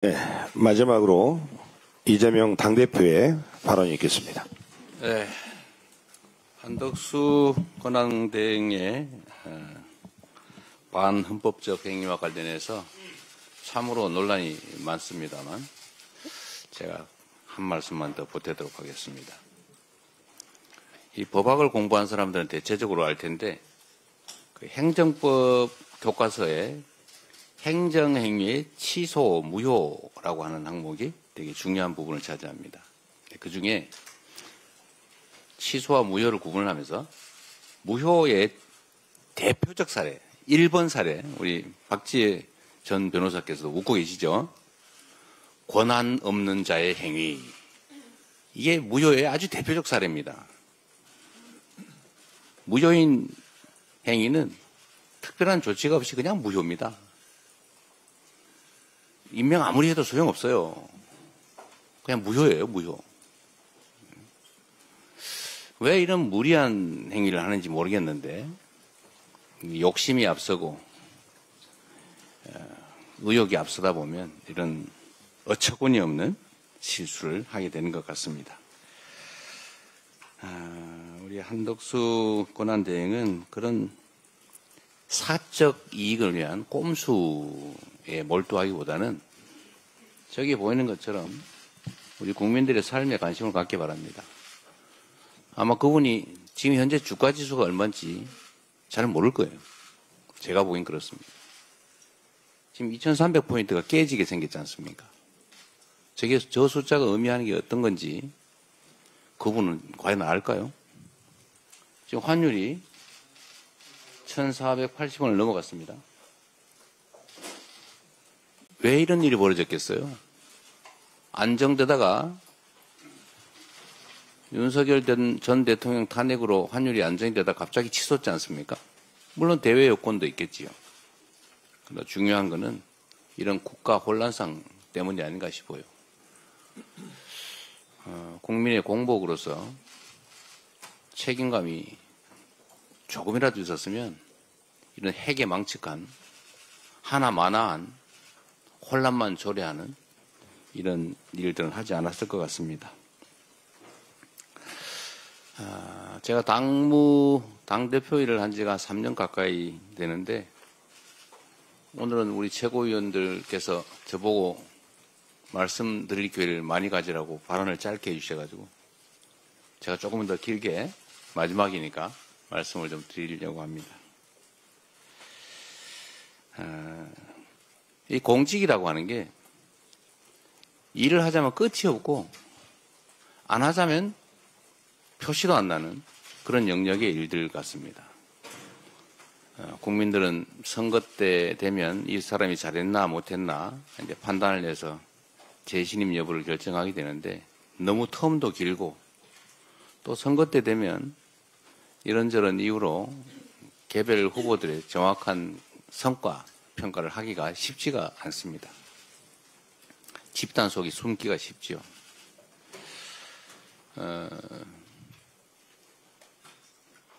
네, 마지막으로 이재명 당대표의 발언이 있겠습니다. 네, 한덕수 권한대행의 반헌법적 행위와 관련해서 참으로 논란이 많습니다만 제가 한 말씀만 더 보태도록 하겠습니다. 이 법학을 공부한 사람들은 대체적으로 알 텐데 그 행정법 교과서에 행정행위의 취소, 무효라고 하는 항목이 되게 중요한 부분을 차지합니다. 그 중에 취소와 무효를 구분하면서 무효의 대표적 사례, 1번 사례, 우리 박지혜 전 변호사께서도 웃고 계시죠? 권한 없는 자의 행위. 이게 무효의 아주 대표적 사례입니다. 무효인 행위는 특별한 조치가 없이 그냥 무효입니다. 임명 아무리 해도 소용없어요. 그냥 무효예요, 무효. 왜 이런 무리한 행위를 하는지 모르겠는데 욕심이 앞서고 의욕이 앞서다 보면 이런 어처구니 없는 실수를 하게 되는 것 같습니다. 우리 한덕수 권한대행은 그런 사적 이익을 위한 꼼수에 몰두하기보다는 저기 보이는 것처럼 우리 국민들의 삶에 관심을 갖기 바랍니다. 아마 그분이 지금 현재 주가지수가 얼마인지 잘 모를 거예요. 제가 보기엔 그렇습니다. 지금 2300포인트가 깨지게 생겼지 않습니까? 저 숫자가 의미하는 게 어떤 건지 그분은 과연 알까요? 지금 환율이 1480원을 넘어갔습니다. 왜 이런 일이 벌어졌겠어요? 안정되다가 윤석열 전 대통령 탄핵으로 환율이 안정되다가 갑자기 치솟지 않습니까? 물론 대외 요건도 있겠지요. 그러나 중요한 거는 이런 국가 혼란상 때문이 아닌가 싶어요. 국민의 공복으로서 책임감이 조금이라도 있었으면 이런 핵에 망측한 하나마나한 혼란만 초래하는 이런 일들은 하지 않았을 것 같습니다. 제가 당대표 일을 한 지가 3년 가까이 되는데 오늘은 우리 최고위원들께서 저보고 말씀드릴 기회를 많이 가지라고 발언을 짧게 해주셔가지고 제가 조금 더 길게 마지막이니까 말씀을 좀 드리려고 합니다. 이 공직이라고 하는 게 일을 하자면 끝이 없고 안 하자면 표시도 안 나는 그런 영역의 일들 같습니다. 국민들은 선거 때 되면 이 사람이 잘했나 못했나 이제 판단을 해서 재신임 여부를 결정하게 되는데 너무 텀도 길고 또 선거 때 되면 이런저런 이유로 개별 후보들의 정확한 성과 평가를 하기가 쉽지가 않습니다. 집단 속이 숨기가 쉽지요.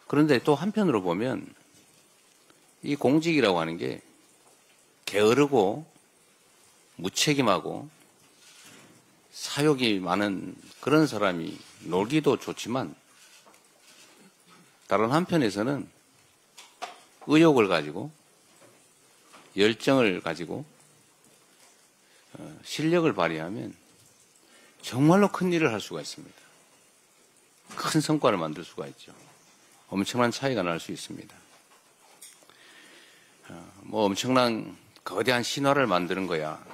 그런데 또 한편으로 보면 이 공직이라고 하는 게 게으르고 무책임하고 사욕이 많은 그런 사람이 놀기도 좋지만 다른 한편에서는 의욕을 가지고 열정을 가지고 실력을 발휘하면 정말로 큰 일을 할 수가 있습니다. 큰 성과를 만들 수가 있죠. 엄청난 차이가 날 수 있습니다. 뭐 엄청난 거대한 신화를 만드는 거야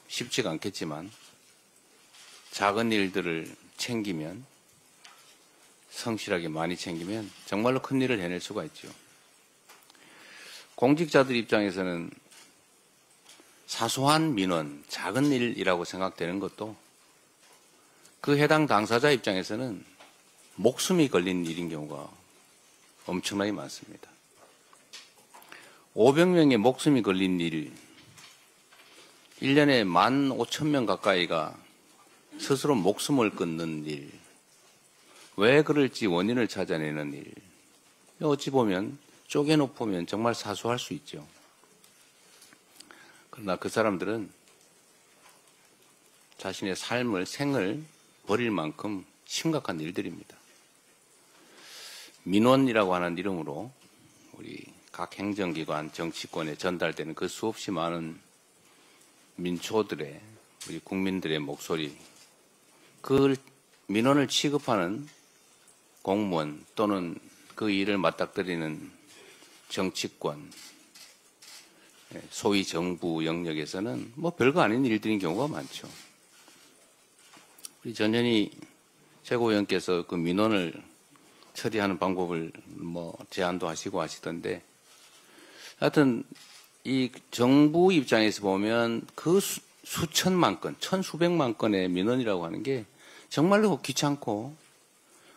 쉽지가 않겠지만 작은 일들을 챙기면 성실하게 많이 챙기면 정말로 큰 일을 해낼 수가 있죠. 공직자들 입장에서는 사소한 민원, 작은 일이라고 생각되는 것도 그 해당 당사자 입장에서는 목숨이 걸린 일인 경우가 엄청나게 많습니다. 500명의 목숨이 걸린 일, 1년에 15,000명 가까이가 스스로 목숨을 끊는 일, 왜 그럴지 원인을 찾아내는 일, 어찌 보면 쪼개놓으면 정말 사소할 수 있죠. 그러나 그 사람들은 자신의 삶을, 생을 버릴 만큼 심각한 일들입니다. 민원이라고 하는 이름으로 우리 각 행정기관, 정치권에 전달되는 그 수없이 많은 민초들의, 우리 국민들의 목소리, 그 민원을 취급하는 공무원 또는 그 일을 맞닥뜨리는 정치권, 소위 정부 영역에서는 뭐 별거 아닌 일들인 경우가 많죠. 우리 전현희 최고위원께서 그 민원을 처리하는 방법을 뭐 제안도 하시고 하시던데, 하여튼 이 정부 입장에서 보면 그 수천만 건, 천수백만 건의 민원이라고 하는 게 정말로 귀찮고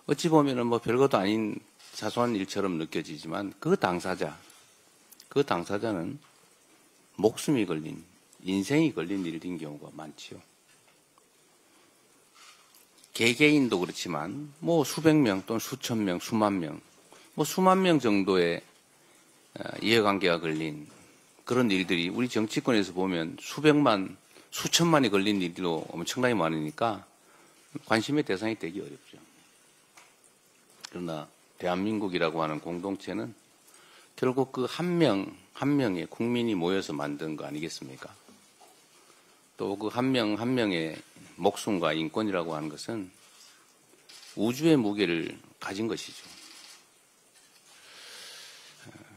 어찌 보면은 뭐 별것도 아닌 사소한 일처럼 느껴지지만 그 당사자는 목숨이 걸린, 인생이 걸린 일인 경우가 많지요. 개개인도 그렇지만 뭐 수백 명 또는 수천 명, 수만 명, 뭐 수만 명 정도의 이해관계가 걸린 그런 일들이 우리 정치권에서 보면 수백만, 수천만이 걸린 일도 엄청나게 많으니까 관심의 대상이 되기 어렵죠. 그러나 대한민국이라고 하는 공동체는 결국 그 한 명의 국민이 모여서 만든 거 아니겠습니까? 또 그 한 명의 목숨과 인권이라고 하는 것은 우주의 무게를 가진 것이죠.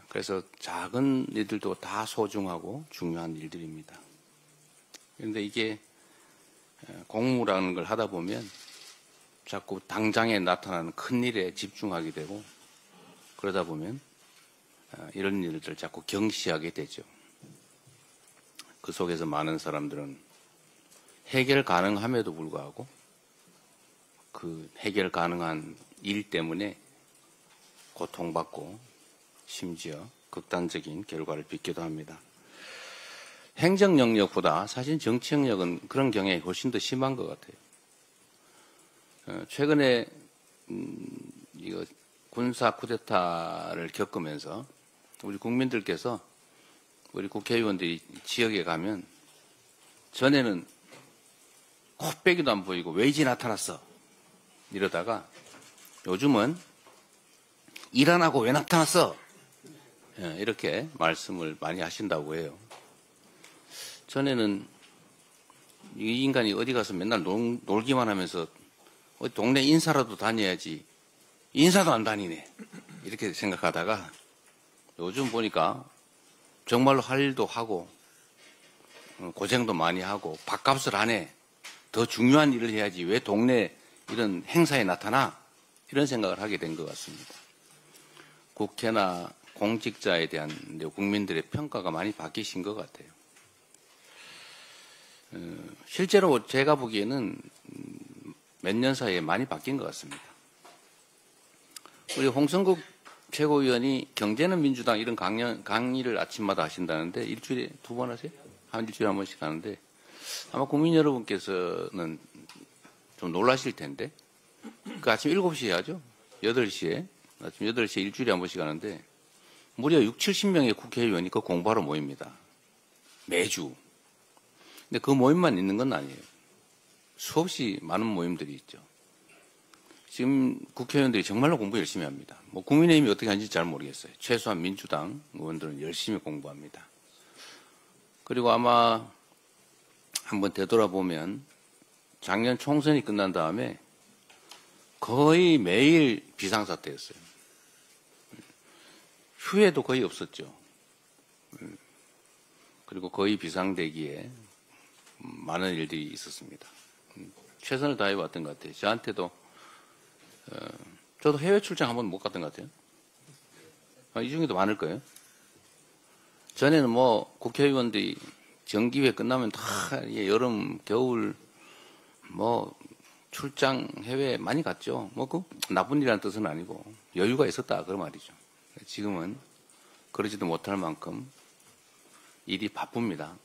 그래서 작은 일들도 다 소중하고 중요한 일들입니다. 그런데 이게 공무라는 걸 하다 보면 자꾸 당장에 나타나는 큰 일에 집중하게 되고, 그러다 보면 이런 일들 자꾸 경시하게 되죠. 그 속에서 많은 사람들은 해결 가능함에도 불구하고 그 해결 가능한 일 때문에 고통받고 심지어 극단적인 결과를 빚기도 합니다. 행정 영역보다 사실 정치 영역은 그런 경향이 훨씬 더 심한 것 같아요. 최근에 이거 군사 쿠데타를 겪으면서 우리 국민들께서, 우리 국회의원들이 지역에 가면 전에는 코빼기도 안 보이고 왜 이제 나타났어 이러다가 요즘은 일 안 하고 왜 나타났어 이렇게 말씀을 많이 하신다고 해요. 전에는 이 인간이 어디 가서 맨날 놀기만 하면서 동네 인사라도 다녀야지 인사도 안 다니네 이렇게 생각하다가 요즘 보니까 정말로 할 일도 하고 고생도 많이 하고 밥값을 안 해. 더 중요한 일을 해야지 왜 동네 이런 행사에 나타나? 이런 생각을 하게 된 것 같습니다. 국회나 공직자에 대한 국민들의 평가가 많이 바뀌신 것 같아요. 실제로 제가 보기에는 몇 년 사이에 많이 바뀐 것 같습니다. 우리 홍성국 최고위원이 경제는 민주당 이런 강의를 아침마다 하신다는데 일주일에 2번 하세요? 일주일에 한 번씩 하는데 아마 국민 여러분께서는 좀 놀라실 텐데 그 아침 7시에 하죠? 8시에 아침 8시에 일주일에 한 번씩 하는데 무려 60-70명의 국회의원이 그 공부하러 모입니다. 매주. 근데 그 모임만 있는 건 아니에요. 수없이 많은 모임들이 있죠. 지금 국회의원들이 정말로 공부 열심히 합니다. 뭐 국민의힘이 어떻게 하는지 잘 모르겠어요. 최소한 민주당 의원들은 열심히 공부합니다. 그리고 아마 한번 되돌아보면 작년 총선이 끝난 다음에 거의 매일 비상사태였어요. 휴회도 거의 없었죠. 그리고 거의 비상대기에 많은 일들이 있었습니다. 최선을 다해왔던 것 같아요. 저한테도 저도 해외 출장 한번 못 갔던 것 같아요. 이 중에도 많을 거예요. 전에는 뭐 국회의원들이 정기회 끝나면 다 여름, 겨울 뭐 출장 해외 많이 갔죠. 뭐 그 나쁜 일이라는 뜻은 아니고 여유가 있었다 그런 말이죠. 지금은 그러지도 못할 만큼 일이 바쁩니다.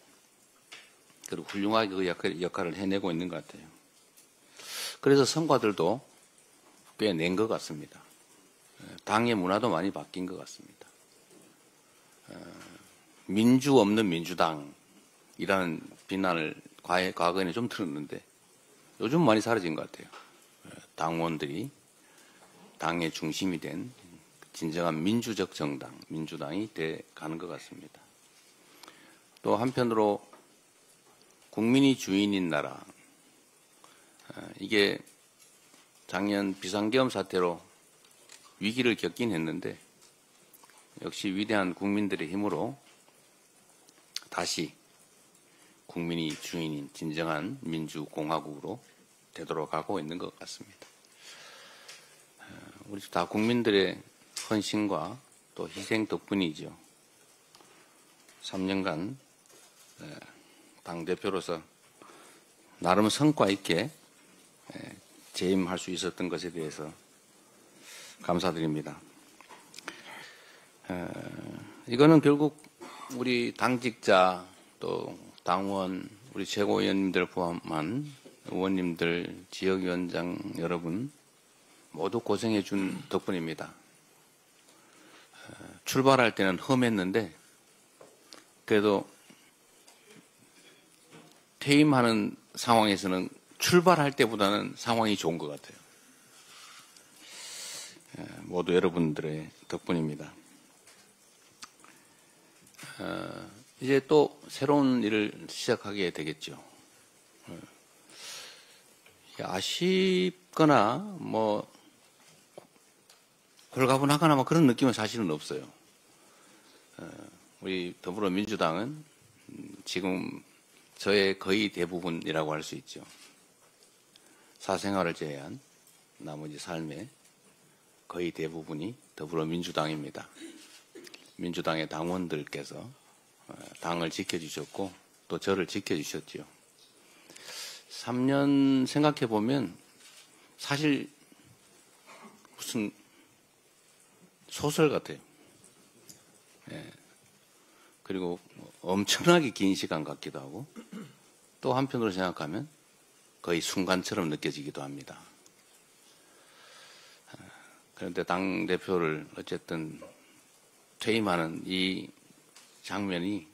그리고 훌륭하게 그 역할을 해내고 있는 것 같아요. 그래서 성과들도 꽤 낸 것 같습니다. 당의 문화도 많이 바뀐 것 같습니다. 민주 없는 민주당이라는 비난을 과거에는 좀 들었는데 요즘 많이 사라진 것 같아요. 당원들이 당의 중심이 된 진정한 민주적 정당, 민주당이 돼 가는 것 같습니다. 또 한편으로 국민이 주인인 나라, 이게 작년 비상계엄 사태로 위기를 겪긴 했는데 역시 위대한 국민들의 힘으로 다시 국민이 주인인 진정한 민주공화국으로 되돌아가고 있는 것 같습니다. 우리 다 국민들의 헌신과 또 희생 덕분이죠. 3년간 당대표로서 나름 성과 있게 재임할 수 있었던 것에 대해서 감사드립니다. 이거는 결국 우리 당직자 또 당원, 우리 최고위원님들 포함한 의원님들, 지역위원장 여러분 모두 고생해 준 덕분입니다. 출발할 때는 험했는데 그래도 퇴임하는 상황에서는 출발할 때보다는 상황이 좋은 것 같아요. 모두 여러분들의 덕분입니다. 이제 또 새로운 일을 시작하게 되겠죠. 아쉽거나 뭐 홀가분하거나 뭐 그런 느낌은 사실은 없어요. 우리 더불어민주당은 지금 저의 거의 대부분이라고 할 수 있죠. 사생활을 제외한 나머지 삶의 거의 대부분이 더불어민주당입니다. 민주당의 당원들께서 당을 지켜주셨고 또 저를 지켜주셨죠. 3년 생각해 보면 사실 무슨 소설 같아요. 그리고 엄청나게 긴 시간 같기도 하고 또 한편으로 생각하면 거의 순간처럼 느껴지기도 합니다. 그런데 당대표를 어쨌든 퇴임하는 이 장면이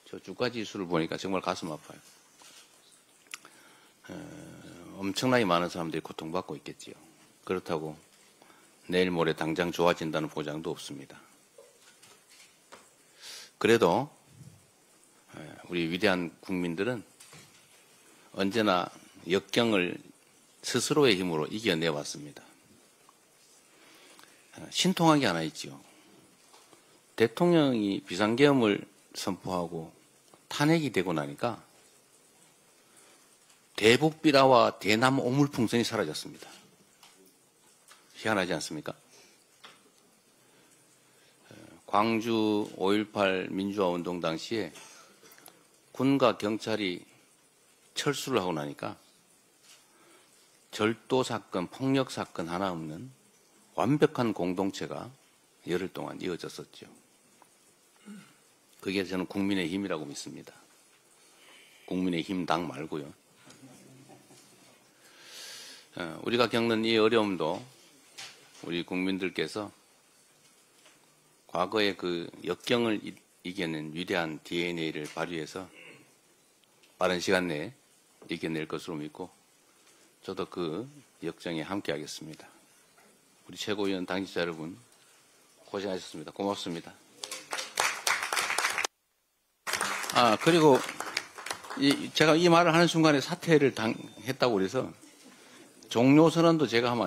저 주가지수를 보니까 정말 가슴 아파요. 엄청나게 많은 사람들이 고통받고 있겠지요. 그렇다고 내일 모레 당장 좋아진다는 보장도 없습니다. 그래도 우리 위대한 국민들은 언제나 역경을 스스로의 힘으로 이겨내왔습니다. 신통한 게 하나 있죠. 대통령이 비상계엄을 선포하고 탄핵이 되고 나니까 대북 비라와 대남 오물풍선이 사라졌습니다. 희한하지 않습니까? 광주 5.18 민주화운동 당시에 군과 경찰이 철수를 하고 나니까 절도 사건, 폭력 사건 하나 없는 완벽한 공동체가 열흘 동안 이어졌었죠. 그게 저는 국민의 힘이라고 믿습니다. 국민의 힘 당 말고요. 우리가 겪는 이 어려움도 우리 국민들께서 과거의 그 역경을 이겨낸 위대한 DNA를 발휘해서 빠른 시간 내에 이겨낼 것으로 믿고 저도 그 역정에 함께하겠습니다. 우리 최고위원 당직자 여러분 고생하셨습니다. 고맙습니다. 그리고 제가 이 말을 하는 순간에 사퇴를 했다고 그래서 종료 선언도 제가 하면